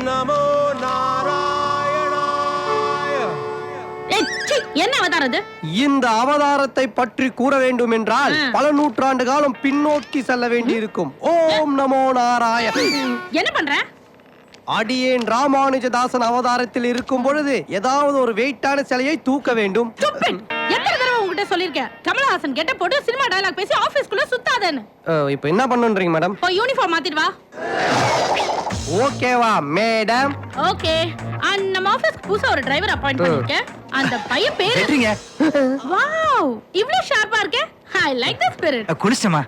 நமோ நாராயணாய. என்ன அவதாரம் இது? இந்த அவதாரத்தை பற்றி கூற வேண்டும் என்றால் பல நூற்றாண்டு காலம் பின்னோக்கி செல்ல வேண்டி இருக்கும். ஓம் நமோ நாராயண. என்ன பண்ற? அடியேன் ராமானுஜதாசன் அவதாரத்தில் இருக்கும் பொழுது ஏதாவது ஒரு வெயிட்டான சிலையை தூக்க வேண்டும். எத்தனை தடவை உங்ககிட்ட சொல்லிருக்கேன், கமலஹாசன் கெட்ட போட்டு சினிமா டயலாக் பேசி ஆபீஸ்க்குள்ள சுத்தாதேன்னு. இப்போ என்ன பண்ணுன்றீங்க மேடம்? போய் யூனிஃபார்ம் மாத்திட்டு வா. ஓகேவா மேடம்? ஓகே. நம்ம ஆபீஸ்க்கு புதுசா ஒரு டிரைவர் அப்பாயிண்ட் பண்ணிருக்கேன். அந்த பையன் பேரு வாவ், இவ்ளோ ஷார்ப்பா இருக்கே. I like the spirit. குளிச்சமா?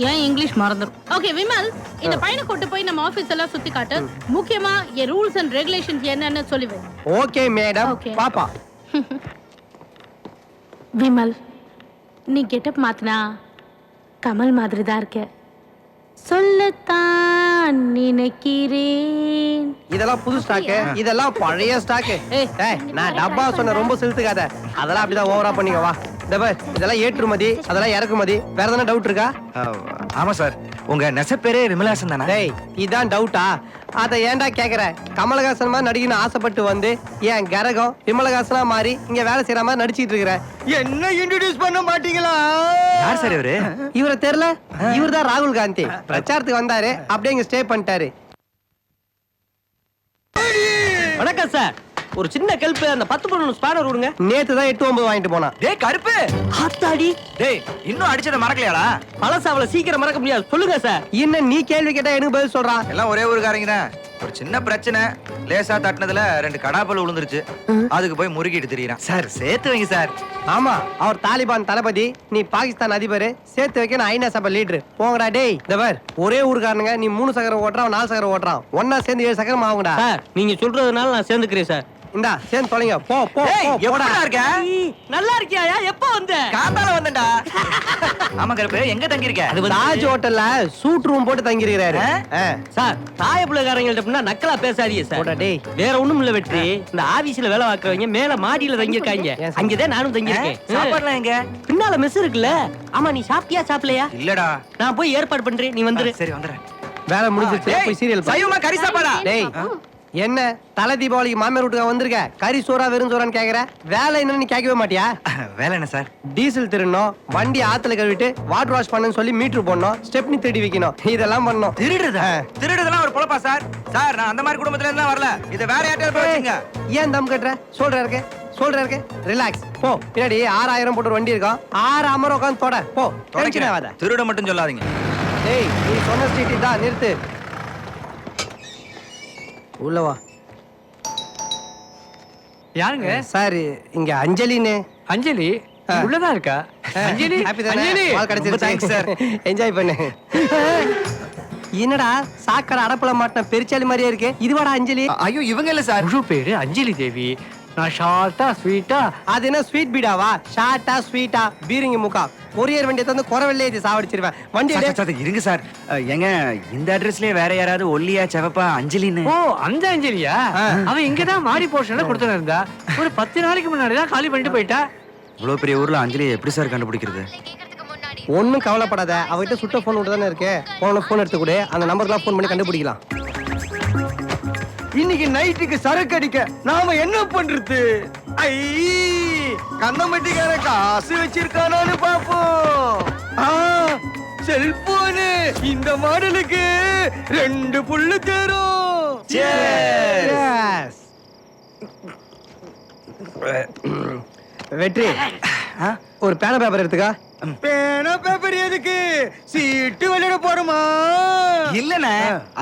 ஏன் இங்கிலீஷ் மறந்துரும். ஓகே விமல், இந்த பையனை கூட்டி போய் நம்ம ஆபீஸ் எல்லாம் சுத்தி காட்டு. முக்கியமா ரூல்ஸ் அண்ட் ரெகுலேஷன்ஸ் என்னன்னு சொல்லுவே. Okay madam. பாப்பா. விமல், நீ கெட்டப் மாத்தினா கமல் மாதிரி தான் இருக்க. சொல்லத்தான் நினைக்கிறேன். இதெல்லாம் புது ஸ்டாக்கு, இதெல்லாம் பழைய ஸ்டாக்கு. நான் டப்பா சொன்ன ரொம்ப செலுத்துக்காத. அதெல்லாம் அப்படிதான் ஓவரா பண்ணிக்க வா. இதெல்லாம் ஏற்றுமதி, அதெல்லாம் இறக்குமதி. வேற எதனா டவுட் இருக்கா? ஆமா சார், உங்க நெசப்பேரே விமலஹாசன் தானே? டேய் இதான் டவுட்டா? அத ஏன்டா கேக்குற? கமலஹாசன் மாதிரி நடிக்கணும்னு ஆசைப்பட்டு வந்து என் கரகம் விமலஹாசனா மாறி இங்க வேலை செய்யற மாதிரி நடிச்சிட்டு இருக்கிற. என்ன இன்ட்ரோடியூஸ் பண்ண மாட்டீங்களா? யார் சார் இவரு? இவரை தெரியல? இவர்தான் ராகுல் காந்தி. பிரச்சாரத்துக்கு வந்தாரு, அப்படியே இங்க ஸ்டே பண்ணிட்டாரு. வணக்கம் சார், ஒரு சின்ன கெல்ப், அந்த 10 பொண்ணு ஸ்பானர் விடுங்க. நேத்து தான் 8 9 வாங்கிட்டு போனா. டேய் கருப்பு, ஆத்தாடி. டேய் இன்னும் அடிச்சத மறக்கலையாடா? பழச அவளை சீக்கிரம் மறக்க முடியாது. சொல்லுங்க சார். என்ன நீ கேள்வி கேட்டா எனக்கு பதில் சொல்றான்? எல்லாம் ஒரே ஊருக்காரங்க தான். ஒரு சின்ன பிரச்சனை, லேசா தட்டினதுல 2 கடாப்பல் விழுந்துருச்சு. அதுக்கு போய் முறுக்கிட்டு திரியறான். சார் சேர்த்து வைங்க சார். ஆமா, அவர் தாலிபான் தளபதி, நீ பாகிஸ்தான் அதிபர். சேர்த்து வைக்க நான் ஐநா சபை லீடர். போங்கடா டேய். தவர் ஒரே ஊருக்காரனுங்க. நீ 3 சக்கரம் ஓட்டுறான், 4 சக்கரம் ஓட்டுறான். ஒன்னா சேர்ந்து 7 சக்கரம் ஆகுங்கடா. சார் நீங்க சொல்றதுனால நான் சேர்ந்துக்கிறேன் சார். இந்தா சேர்ந்து தொலைங்க. போ போ எப்படா இருக்க? நல்லா இருக்கியா? எப்ப வந்த? காந்தால வந்தேன்டா. ஆமா கருப்பு, எங்க தங்கி இருக்க? தாஜ் ஹோட்டல்ல சூட் ரூம் போட்டு தங்கி இருக்கிறாரு. சார் தாய பிள்ளைக்காரங்கள்ட்ட அப்படின்னா நக்கலா பேசாதீங்க சார். டேய் வேற ஒண்ணும் இல்ல வெற்றி, இந்த ஆபீஸ்ல வேலை பார்க்கறவங்க மேல மாடியில தங்கி இருக்காங்க. அங்கதான் நானும் தங்கி இருக்கேன். சாப்பாடுலாம் எங்க? பின்னால மெஸ் இருக்குல்ல. ஆமா, நீ சாப்பிட்டியா சாப்பிடலையா? இல்லடா. நான் போய் ஏற்பாடு பண்றேன், நீ வந்துரு. சரி வந்துறேன். வேலை முடிஞ்சிருச்சு, போய் சீரியல் பாரு. சைவமா கறி சாப்பாடா? டேய் என்ன தலை தீபாவளிக்கு மாமியார் வீட்டுக்கு வந்திருக்க, கறி சோறா வெறும் சோறான்னு கேக்குற? வேலை என்னன்னு கேட்கவே மாட்டியா? வேலை என்ன சார்? டீசல் திருடணும், வண்டி ஆத்துல கழுவிட்டு வாட்டர் வாஷ் பண்ணு சொல்லி மீட்டர் போடணும், ஸ்டெப்னி தேடி வைக்கணும், இதெல்லாம் பண்ணணும். திருடுதெல்லாம் ஒரு பொழப்பா சார்? சார் நான் அந்த மாதிரி குடும்பத்துல இருந்து வரல. இத வேற யார்ட்ட போய் வச்சுங்க. ஏன் தம் கட்டுற? சொல்ற இருக்கு ரிலாக்ஸ். போ, பின்னாடி 6000 போட்டு வண்டி இருக்கும். 6 அமர உட்காந்து தொட. போ, டென்ஷன் ஆகாத. திருட மட்டும் சொல்லாதீங்க. டேய் நீ சொன்ன ஸ்ட்ரீட் தான், நிறுத்து. உள்ளவா. யாருங்க சார் இங்க அஞ்சலின்னு. அஞ்சலி உள்ளதா இருக்கா? அஞ்சலி ஹாப்பி தானே? வால் கிடைச்சிருச்சு. Thanks sir. என்ஜாய் பண்ணு. என்னடா சாக்கடை அடப்புல மாட்டின பெருச்சாலி மாதிரியே இருக்கு இதுவாடா அஞ்சலி? ஐயோ இவங்க இல்ல சார். முழு பேரு அஞ்சலி தேவி. நான் ஷார்ட்டா ஸ்வீட்டா. அது என்ன ஸ்வீட் பீடாவா? ஷார்ட்டா ஸ்வீட்டா பீரிங்க முக்கா கொரியர் வண்டியை தந்து குறவெல்லே இது சாவடிச்சிருவேன். வண்டி எடு. இருங்க சார். ஏங்க இந்த அட்ரஸ்லயே வேற யாராவது ஒல்லியா செவப்பா அஞ்சலின்னு? ஓ அந்த அஞ்சலியா? அவன் இங்கதான் மாடி போர்ஷன்ல கொடுத்துட்டு இருந்தா. ஒரு 10 நாளைக்கு முன்னாடி தான் காலி பண்ணிட்டு போயிட்டா. இவ்வளவு பெரிய ஊர்ல அஞ்சலியை எப்படி சார் கண்டுபிடிக்கிறது? ஒன்னும் கவலைப்படாத, அவகிட்ட சுட்ட போன் விட்டு தானே இருக்கு. போன் எடுத்து கூட அந்த நம்பர்லாம் போன் பண்ணி கண்டுபிடிக்கலாம். இன்னைக்கு நைட்டுக்கு சரக்கு அடிக்க நாம என்ன பண்றது? ஐ கண்ணமட்டிக்கார காசு வச்சிருக்கானு பாப்போம். செல்போனு இந்த மாடலுக்கு 2 புல்லு தரும். வெற்றி ஒரு பேனா பேப்பர் எடுத்துக்கா. பேனா பேப்பர் எதுக்கு? சீட்டு விளையாட போறோமா? இல்லண்ணே,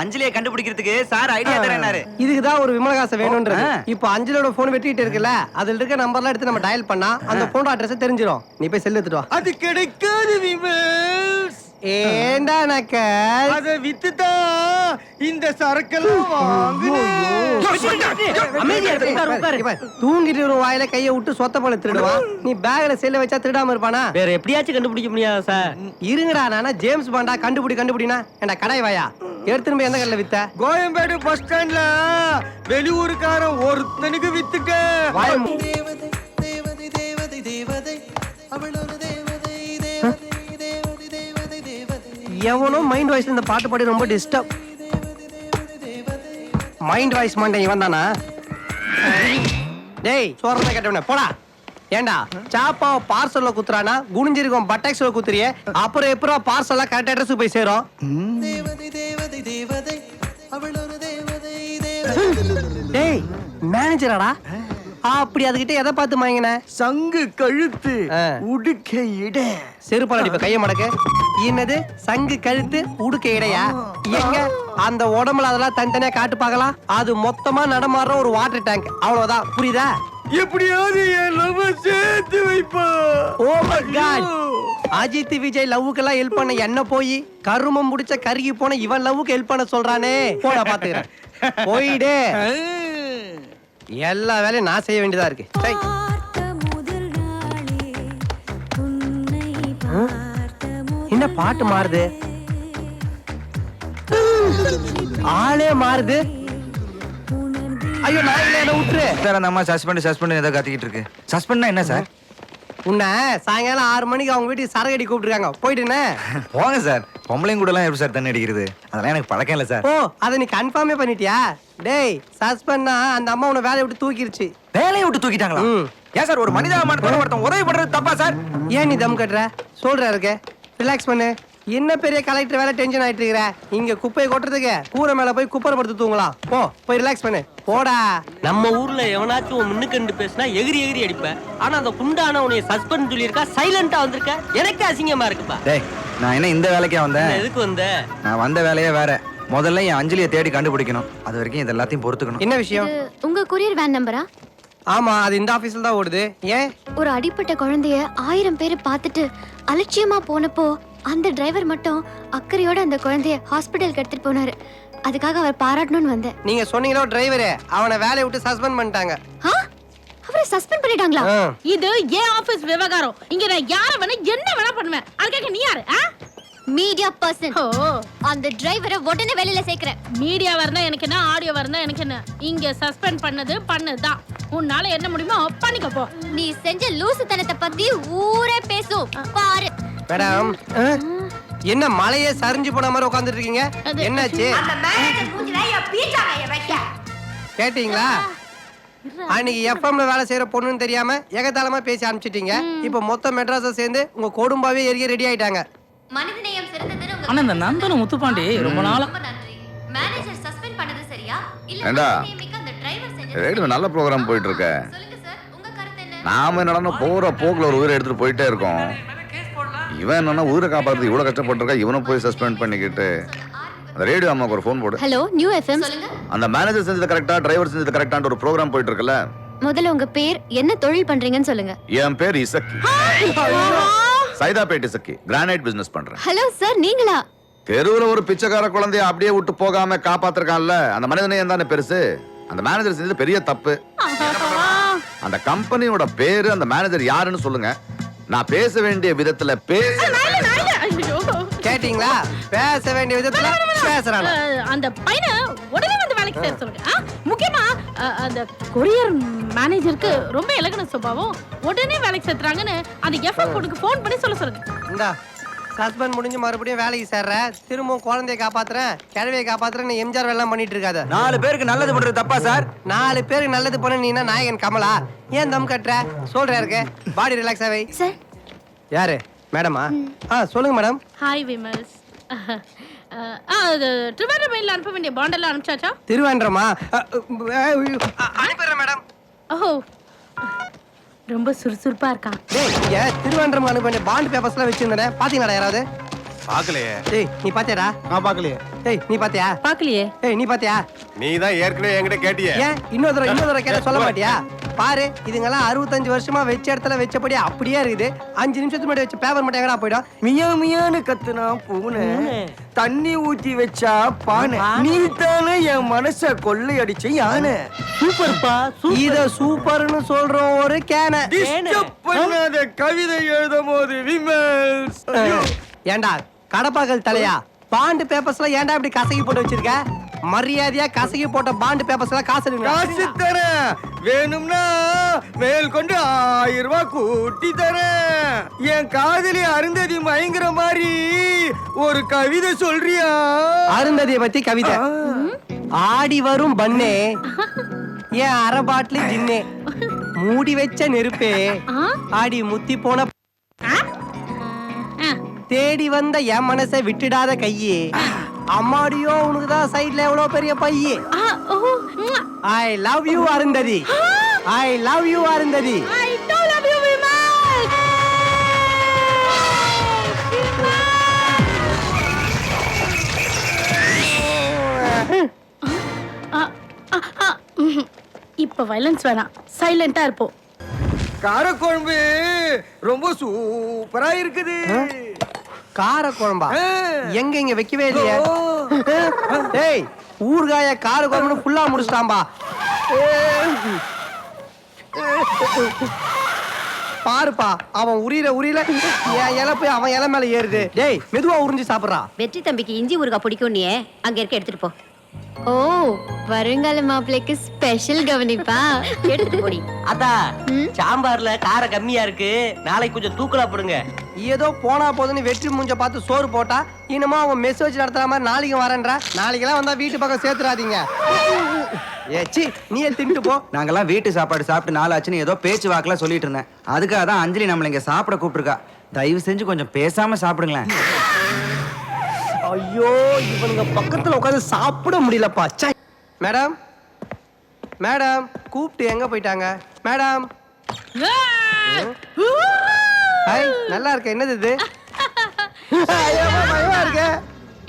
அஞ்சலியை கண்டுபிடிக்கிறதுக்கு சார் ஐடியா தரேனாரு. இதுக்குதான் ஒரு விமலகாசம் வேணும்ன்றது. இப்போ அஞ்சலியோட போன் வெட்டிட்டு இருக்குல்ல, அதுல இருக்க நம்பர்லாம் எடுத்து நம்ம டயல் பண்ணா அந்த போன் அட்ரஸ் தெரிஞ்சிரும். நீ போய் செல் எடுத்துட்டு வா. அது கிடைக்காது விமல்ஸ். ஏண்டா நக்கல்? அத வித்துதான் இந்த சரக்கெல்லாம் வாங்குனேன். தூங்கிட்டு ஒரு வாயில கைய விட்டு சொத்த போல திருடுவான். நீ பேக்ல செல்ல வச்சா திருடாம இருப்பானா? வேற எப்படியாச்சும் கண்டுபிடிக்க முடியாதா சார்? இருங்கடா, நானா ஜேம்ஸ் பாண்டா கண்டுபிடினா ஏண்டா கடாய் வாயா எடுத்துன்னு போய் எந்த கடையில வித்த? கோயம்பேடு பஸ் ஸ்டாண்ட்ல வெளியூருக்காரன் ஒருத்தனுக்கு வித்துட்டேன். எவனோ மைண்ட் வாய்ஸ்ல இந்த பாட்டு பாடி ரொம்ப டிஸ்டர்ப். மைண்ட் வாய்ஸ் மாண்டே இவன் தானா? டேய் சோறத கேட்டவனே போடா. ஏண்டா சாப்பா பார்சல்ல குத்துறானா குனிஞ்சிருக்கும் பட்டாக்ஸ்ல குத்துறியே, அப்புறம் எப்பறா பார்சல்ல கரெக்ட் அட்ரஸ்க்கு போய் சேரும்? டேய் மேனேஜராடா? அப்படி அதுகிட்ட எதை பார்த்து மாங்கின? சங்கு கழுத்து உடுக்க இட. செருப்பால அடிப்ப கைய மடக்கு. என்னது சங்கு கழுத்து உடுக்க இடையா? எங்க அந்த உடம்புல அதெல்லாம் தனித்தனியா காட்டு பார்க்கலாம். அது மொத்தமா நடமாடுற ஒரு வாட்டர் டேங்க், அவ்வளவுதான். புரியுதா? எப்படியாவது என் லவ் சேர்த்து வைப்பா. Oh my god, Ajith Vijay லவ்வுக்கெல்லாம் ஹெல்ப் பண்ண என்ன போய் கருமம் முடிச்ச கருகி போன இவன் லவ்வுக்கு ஹெல்ப் பண்ண சொல்றானே. போடா பாத்துக்கிறேன். போயிடு. எல்லா வேலையும் நான் செய்ய வேண்டியதா இருக்கு. என்ன பாட்டு மாறுது? ஆளே மாறுது. ஐயோ நான் இல்ல, என்ன விட்டுரு. சார் அந்த அம்மா சஸ்பெண்ட் ஏதோ கத்திக்கிட்டு இருக்கு. சஸ்பெண்ட்னா என்ன சார்? உன்னை சாயங்காலம் 6 மணிக்கு அவங்க வீட்டுக்கு சரக்கு அடி கூப்பிட்டுருக்காங்க, போயிட்டுனே போங்க சார். பொம்பளைங்க கூட எல்லாம் எப்படி சார் தண்ணி அடிக்கிறது? அதெல்லாம் எனக்கு பழக்கம் இல்ல சார். ஓ அதை நீ கன்ஃபார்மே பண்ணிட்டியா? டேய் சஸ்பெண்ட்னா அந்த அம்மா உன்னை வேலையை விட்டு தூக்கிருச்சு. வேலையை விட்டு தூக்கிட்டாங்களா? ஏன் சார் ஒரு மனிதாபிமானத்தோட ஒருத்தன் உதவி பண்றது தப்பா சார்? ஏன் நீ தம் கட்டுற? சொல்ற இருக்கு, ரிலாக்ஸ் பண்ணு. என்ன பெரிய கலெக்டர் வேலை டென்ஷன் ஆயிட்டு இருக்கிற? இங்க குப்பையை கொட்டுறதுக்கு கூரை மேல போய் குப்பரை படுத்து தூங்கலாம். போய் ரிலாக்ஸ் பண்ணு, போடா. நம்ம ஊர்ல எவனாச்சும் முன்னுக்கு பேசினா எகிரி அடிப்ப. ஆனா அந்த குண்டான உன்னை சஸ்பெண்ட் சொல்லியிருக்கா, சைலண்டா வந்திருக்க. எனக்கு அசிங்கமா இருக்குப்பா. டேய் நான் என்ன இந்த வேலைக்கே வந்தேன்? எதுக்கு வந்த? நான் வந்த வேலையே வேற. முதல்ல என் அஞ்சலியை தேடி கண்டுபிடிக்கணும். அது வரைக்கும் இது எல்லாத்தையும் பொறுத்துக்கணும். என்ன விஷயம்? உங்க கொரியர் வேன் நம்பரா? ஆமா, அது இந்த ஆபீஸ்ல தான் ஓடுது. ஏன்? ஒரு அடிப்பட்ட குழந்தைய 1000 பேர் பார்த்துட்டு அலட்சியமா போனப்போ அந்த டிரைவர் மட்டும் அக்கறையோட அந்த குழந்தைய ஹாஸ்பிட்டலுக்கு எடுத்துட்டு போனாரு. அதுக்காக அவர் பாராட்டணும்னு வந்தேன். நீங்க சொன்னீங்களோ டிரைவரே, அவனை வேலையை விட்டு சஸ்பெண்ட் பண்ணிட்டாங்க. அவரை சஸ்பெண்ட் பண்ணிட்டாங்களா? இது ஏன் ஆபீஸ் விவகாரம். இங்க நான் யார வேணா என்ன வேணா பண்ணுவேன். அதுக்காக நீ யாரு? Media person. அந்த டிரைவரை உடனே வேலையில சேர்க்கிறேன். மீடியா வரனா எனக்கு என்ன, ஆடியோ வரனா எனக்கு என்ன. இங்க சஸ்பெண்ட் பண்ணதுதான். உன்னால என்ன முடியுமோ பண்ணிக்க போ. நீ செஞ்ச லூசுத்தனத்தை பத்தி ஊரே பேசும் பாரு. மேடம் என்ன மலையே சரிஞ்சு போன மாதிரி உட்கார்ந்துட்டு இருக்கீங்க? என்னாச்சு? கேட்டீங்களா? அன்னைக்கு எஃப்எம்ல வேலை செய்யற பொண்ணுன்னு தெரியாம ஏகத்தாளமா பேசி அனுப்பிச்சிட்டீங்க. இப்ப மொத்த மெட்ராஸை சேர்ந்து உங்க கொடும்பாவே எரிய ரெடி ஆயிட்டாங்க. மனிதநேயம் சிறந்ததுன்னு உங்க ஆனா இந்த நந்தன முத்துப்பாண்டி ரொம்ப நாளா நன்றி. மேனேஜர் சஸ்பெண்ட் பண்ணது சரியா இல்ல ஏண்டா? அந்த டிரைவர் செஞ்சது? நல்ல ப்ரோக்ராம் போயிட்டு இருக்க. சொல்லுங்க சார், உங்க கருத்து என்ன? நாம என்னன்னா போற போக்குல ஒரு உயிரை எடுத்துட்டு போயிட்டே இருக்கோம். இவன் என்னன்னா உயிரை காப்பாத்துறது இவ்வளவு கஷ்டப்பட்டு இருக்கா. இவனை போய் சஸ்பெண்ட் பண்ணிக்கிட்டு அந்த ரேடியோ அம்மாக்கு ஒரு ஃபோன் போடு. Hello new FM. சொல்லுங்க. அந்த மேனேஜர் செஞ்சது கரெக்டா, டிரைவர் செஞ்சது கரெக்டான ஒரு ப்ரோக்ராம் போயிட்டு இருக்குல்ல. முதல்ல உங்க பேர் என்ன, தொழில் பண்றீங்கன்னு சொல்லுங்க. என் பேர் இசக்கி. சைதாப்பேட் இசக்கி. கிரானைட் பிசினஸ் பண்றேன். ஹலோ சார், நீங்களா? தெருவுல ஒரு பிச்சைக்கார குழந்தைய அப்படியே விட்டு போகாம காப்பாத்திருக்கான்ல, அந்த மனிதனையும் தானே பெருசு. அந்த மேனேஜர் செஞ்சது பெரிய தப்பு. அந்த கம்பெனியோட பேரு, அந்த மேனேஜர் யாருன்னு சொல்லுங்க. நான் பேச வேண்டிய விதத்துல கேட்டீங்களா? பேச வேண்டிய விதத்துல பேசுறாங்க. அந்த பையனை உடனே வந்து வேலைக்கு சேர சொல்லுங்க. முக்கியமா அந்த கொரியர் மேனேஜருக்கு ரொம்ப இலகுன சுபாவம், உடனே வேலைக்கு சேர்த்துறாங்கன்னு அந்த எஃப்எம் பொண்ணுக்கு ஃபோன் பண்ணி சொல்லுங்க. இந்தா ஹஸ்பண்ட் முடிஞ்சு மறுபடியும் வேலைக்கு சேர்ற, திரும்பவும் குழந்தைய காப்பாத்துறேன், கிழவியை காப்பாத்துறேன், எம்ஜிஆர் எல்லாம் பண்ணிட்டு இருக்காத. 4 பேருக்கு நல்லது பண்றது தப்பா சார்? 4 பேருக்கு நல்லது பண்ண நீனா நாயகன் கமலா? ஏன் தம் கட்டுற? சொல்ற இருக்கு, பாடி ரிலாக்ஸ் ஆவை. சார் யாரு மேடமா? சொல்லுங்க மேடம். ஹாய் விமல்ஸ். ட்ரிவாண்ட்ரம் மெயில்ல அனுப்ப வேண்டிய பாண்டெல்லாம் அனுப்பிச்சாச்சா? திருவேண்டரமா? அனுப்பிடுறேன் மேடம். ஓ, ரொம்ப சுறுசுறுப்பா இருக்கான். டேய், இங்க திருவேண்டரம் அனுப்ப வேண்டிய பாண்ட் பேப்பர்ஸ்லாம் வச்சிருந்தேன், பாத்தீங்களா யாராவது? பாக்கலையே. டேய் நீ பாத்தியாடா? நான் பாக்கலையே. டேய் நீ பாத்தியா? பாக்கலையே. டேய் நீ பாத்தியா? நீ தான் ஏற்கனவே என்கிட்ட கேட்டியே. ஏன் இன்னொரு தடவை கேட்ட சொல்ல மாட்டியா? பாரு, இதுங்கெல்லாம் 65 வருஷமா வச்ச இடத்துல வச்சபடி அப்படியே இருக்குது. 5 நிமிஷத்துக்கு முன்னாடி வச்ச பேப்பர் மட்டும் எங்கடா போயிடும்? மியா மியான்னு கத்துனா பூனை, தண்ணி ஊத்தி வச்சா பானை, நீ தானே என் மனச கொள்ளையடிச்ச யானை. சூப்பர்ப்பா. இத சூப்பர்னு சொல்றோம் ஒரு கேன. டிஸ்டர்ப் பண்ணாத கவிதை எழுதும் போது விமல்ஸ். ஏண்டா கடப்பாக்கள் தலையா, பாண்ட் பேப்பர்ஸ்லாம் ஏன்டா இப்படி கசக்கி போட்டு வச்சிருக்க? மரியாதையா கசக்கி போட்ட பாண்ட் பேப்பர்ஸ்லாம் காசு காசு தரேன், வேணும்னா மேல் கொண்டு 1000 ரூபாய் கூட்டி தரேன். என் காதலி அருந்ததி மயங்குற மாதிரி ஒரு கவிதை சொல்றியா? அருந்ததியை பத்தி கவிதை. ஆடி வரும் பண்ணே, ஏன் அரை பாட்டிலு ஜின்னே, மூடி வச்ச நெருப்பே, ஆடி முத்தி போன தேடி வந்த என் மனசை விட்டுடாத கையே, அம்மாடியோ உனக்கு தான் சைடுல எவ்வளவு பெரிய பையே. I love you Arundhati, I love you Arundhati. I don't love you, Vimal. இப்ப வயலன்ஸ் வேணாம், சைலண்டா இருப்போம். காரக்குழம்பு ரொம்ப சூப்பரா இருக்குது. கார குழம்பா? எங்க இங்க வைக்கவே இல்லையே. டேய், ஊர்காய கார குழம்புன்னு ஃபுல்லா முடிச்சிட்டான்பா. பாருப்பா, அவன் உரியல என் இலை போய் அவன் இலை மேல ஏறுது. டேய், மெதுவா உறிஞ்சு சாப்பிடுறா. வெற்றி தம்பிக்கு இஞ்சி ஊறுகாய் பிடிக்கும், நீ அங்க இருக்க எடுத்துட்டு போ. ஓ, வருங்கால மாப்பிள்ளைக்கு ஸ்பெஷல் கவனிப்பா. எடுத்துட்டு போடி. அதா சாம்பார்ல காரம் கம்மியா இருக்கு, நாளைக்கு கொஞ்சம் தூக்கலா போடுங்க. ஏதோ போனா போதுன்னு வெற்றி மூஞ்ச பார்த்து சோறு போட்டா, இனிமே அவன் மெஸ் வச்சு நடத்துற மாதிரி நாளைக்கு வரேன்றா. நாளைக்கெல்லாம் வந்தா வீட்டு பக்கம் சேர்த்துறாதீங்க. ஏச்சி, நீயே தின்ட்டு போ. நாங்கெல்லாம் வீட்டு சாப்பாடு சாப்பிட்டு 4 ஆச்சுன்னு ஏதோ பேச்சு வாக்குல சொல்லிட்டு இருந்தேன். அதுக்காக தான் அஞ்சலி நம்மள இங்க சாப்பிட கூப்பிட்டுருக்கா. தயவு செஞ்சு கொஞ்சம் பேசாம சாப்பிடுங்களேன். ஐயோ, இவனுங்க பக்கத்துல உட்காந்து சாப்பிட முடியலப்பா. மேடம், மேடம் கூப்பிட்டு எங்க போயிட்டாங்க? மேடம். ஹாய், நல்லா இருக்க. என்னது இது? பயமா இருக்கு.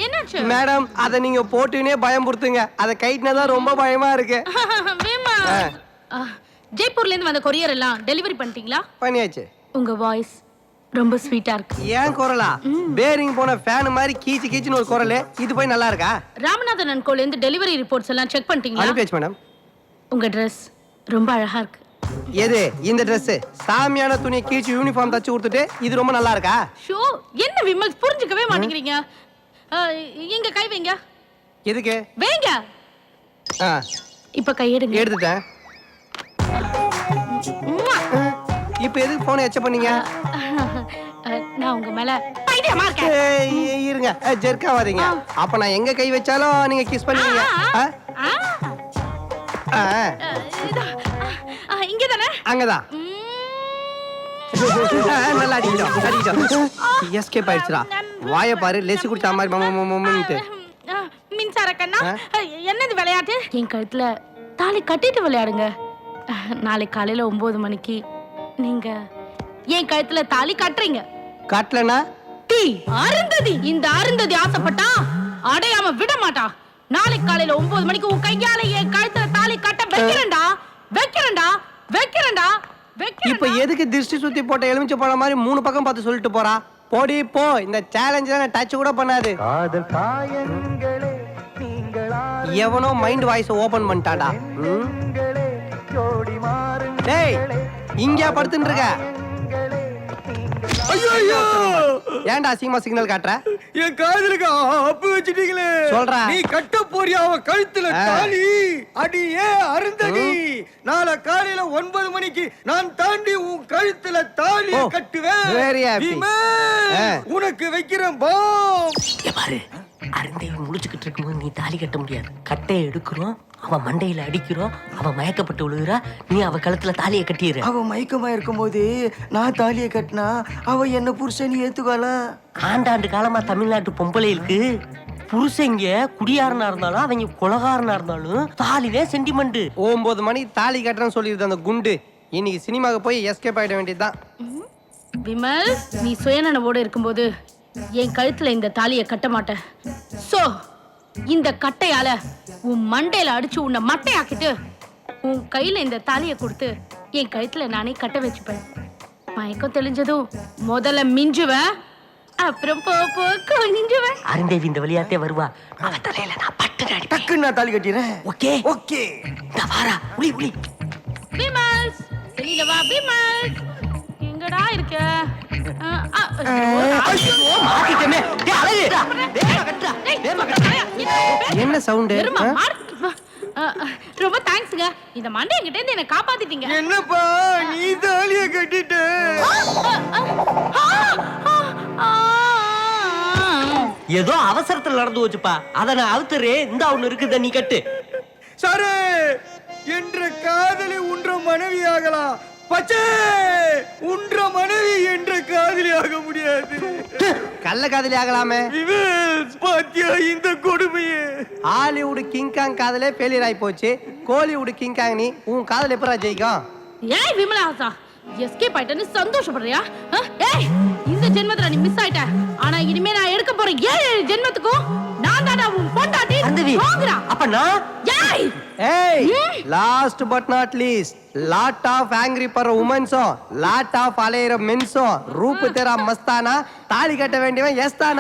என்னாச்சு? மேடம், அத நீங்க போட்டுனே பயம்புறுத்துங்க. அத கைட்னதான் ரொம்ப பயமா இருக்கு. விமல், ஜெய்ப்பூர்ல இருந்து வந்த கொரியர் எல்லாம் டெலிவரி பண்ணிட்டீங்களா? பண்ணியாச்சு. உங்க வாய்ஸ் ரொம்ப ஸ்வீட்டா இருக்கு. ஏன் குரலா? பேரிங் போன ஃபேன் மாதிரி கீச்சு கீச்சுன்னு ஒரு குரல். இது போய் நல்லா இருக்கா? ராமநாதன் அண்ட் கோல இருந்து டெலிவரி ரிப்போர்ட்ஸ் எல்லாம் செக் பண்ணிட்டீங்களா? அனுப்பியாச்சு மேடம். உங்க Dress ரொம்ப அழகா இருக்கு. எது இந்த Dress? சாமியான துணியை கீச்சு யூனிஃபார்ம் தச்சு கொடுத்துட்டு இது ரொம்ப நல்லா இருக்கா? ஷோ, என்ன விமல் புரிஞ்சுக்கவே மாட்டேங்கிறீங்க. இங்க கை வைங்க. எதுக்கு? வைங்க. இப்ப கை எடுங்க. எடுத்துட்டேன். இப்ப எதுக்கு போன் எச்ச பண்ணீங்க? நான் உங்க மேல பைத்தியமா இருக்கேன். இருங்க, ஜெர்க்காவாதீங்க. அப்ப நான் எங்க கை வச்சாலும் நீங்க கிஸ் பண்ணுவீங்க. இங்க தானே? அங்கதான். நல்லா அடிக்கிட்டோம். எஸ்கேப் ஆயிடுச்சுடா. வாயை பாரு, லெசி குடிச்ச மாதிரி மம்மிட்டு. மின்சார கண்ணா, என்னது விளையாட்டு? என் கழுத்துல தாலி கட்டிட்டு விளையாடுங்க. நாளைக்கு காலையில 9 மணிக்கு நீங்க என் கழுத்துல தாலி கட்டுறீங்க. கட்டலனா அருந்ததி, இந்த அருந்ததி ஆசைப்பட்டா அடையாம விட மாட்டா. நாளைக்கு காலையில 9 மணிக்கு உன் கையால என் கழுத்துல தாலி கட்ட வைக்கிறேன்டா, வைக்கிறேன்டா, வைக்கிறேன்டா, வைக்கிறேன்டா. இப்ப எதுக்கு திருஷ்டி சுத்தி போட்ட எலுமிச்சை பழம் மாதிரி 3 பக்கம் பார்த்து சொல்லிட்டு போறா? போடி போ, இந்த சேலஞ்ச் நான் டச் கூட பண்ணாது. எவனோ மைண்ட் வாய்ஸ் ஓபன் பண்ணிட்டாடா. டேய், இங்க படுத்துட்டு இருக்க. ஐயோ ஏன்டா அசிங்கமா சிக்னல் காட்டுற? என் காதலுக்கு அப்பு வச்சிட்டீங்களே. சொல்றா. நீ கட்ட போறியா அவ கழுத்துல தாலி? அடியே அருந்ததி, நாளை காலையில 9 மணிக்கு நான் தாண்டி உன் கழுத்துல தாலி ஓ, கட்டுவேன். very happy. விமல், உனக்கு வைக்கிறேன் பாம். பாரு, அருந்தேவி முடிச்சுக்கிட்டு இருக்கும்போது நீ தாலி கட்ட முடியாது. கட்டையை எடுக்கிறோம், அவன் மண்டையில அடிக்கிறோம், அவன் மயக்கப்பட்டு விழுகிறா, நீ அவ கழுத்துல தாலியை கட்டிடுற. அவ மயக்கமா இருக்கும்போது நான் தாலியை கட்டினா அவ என்ன புருஷன் ஏத்துக்கால. ஆண்டாண்டு காலமா தமிழ்நாட்டு பொம்பளைகளுக்கு புருஷங்க குடியாரனா இருந்தாலும் அவங்க கொலகாரனா இருந்தாலும் தாலிவே சென்டிமெண்ட். 9 மணி தாலி கட்டுறேன்னு சொல்லியிருந்த அந்த குண்டு இன்னைக்கு சினிமாவுக்கு போய் எஸ்கேப் ஆயிட வேண்டியதுதான். விமல், நீ சுயநனவோடு இருக்கும்போது என் கழுத்துல இந்த தாலியை கட்ட மாட்டேன். சோ இந்த கட்டையால உன் மண்டையில அடிச்சு உன்னை மட்டையாக்கிட்டு உன் கையில இந்த தாலியை கொடுத்து என் கழுத்துல நானே கட்ட வச்சுப்பேன். மயக்கம் தெளிஞ்சதும் முதல்ல மிஞ்சுவேன், அப்புறம் போ போ கொஞ்சுவேன். அருந்தேவி இந்த விளையாட்டே வருவா, அவ தலையில நான் பட்டு அடி. டக்குன்னு நான் தாலி கட்டிடுறேன். Okay okay. இந்த வாரா உளி உளி. விமல், வெளியில வா விமல். எங்கடா இருக்க? மாத்திட்டமே. டேய் அழகு, வேகமா கட்டுடா, வேகமா கட்டுடா. என்ன சவுண்ட்? ரொம்ப தேங்க்ஸ்ங்க, இந்த மண்டை என்கிட்ட இருந்து என்ன காப்பாத்திட்டீங்க. என்னப்பா நீ தாலியை கட்டிட்ட? ஏதோ அவசரத்துல நடந்து வச்சுப்பா, அத நான் அவுத்துறேன். இந்த ஒண்ணு இருக்குத, நீ கட்டு. சரே, என்ற காதலி உன்ற மனைவி ஆகலாம், பச்சை உன்ற மனைவி என்ற காதலி ஆக முடியாது. கள்ள காதலி ஆகலாமே. விவேல், பாத்தியா இந்த கொடுமையே? ஹாலிவுட் கிங்காங் காதலே ஃபெயிலியர் ஆகி போச்சு. கோலிவுட் கிங்காங் நீ, உன் காதல் எப்படா ஜெயிக்கும்? ஏய் விமலாசா, எஸ்கேப் ஆயிட்டேன்னு சந்தோஷப்படுறியா? ஏய், இந்த ஜென்மத்துல நீ மிஸ் ஆயிட்ட. ஆனா இனிமே நான் எடுக்க போற 7 ஜென்மத்துக்கும் நான் தான்டா உன் பொண்டாட்டி. அருந்தவி, போங்கடா. அப்ப நான் ஏய் ஏய், last but not least, lot of angry பர் உமன்ஸோ, லாட் ஆஃப் அலையற மென்ஸோ, ரூப் தெரா மஸ்தானா, தாலி கட்ட வேண்டியவன் எஸ்தானா.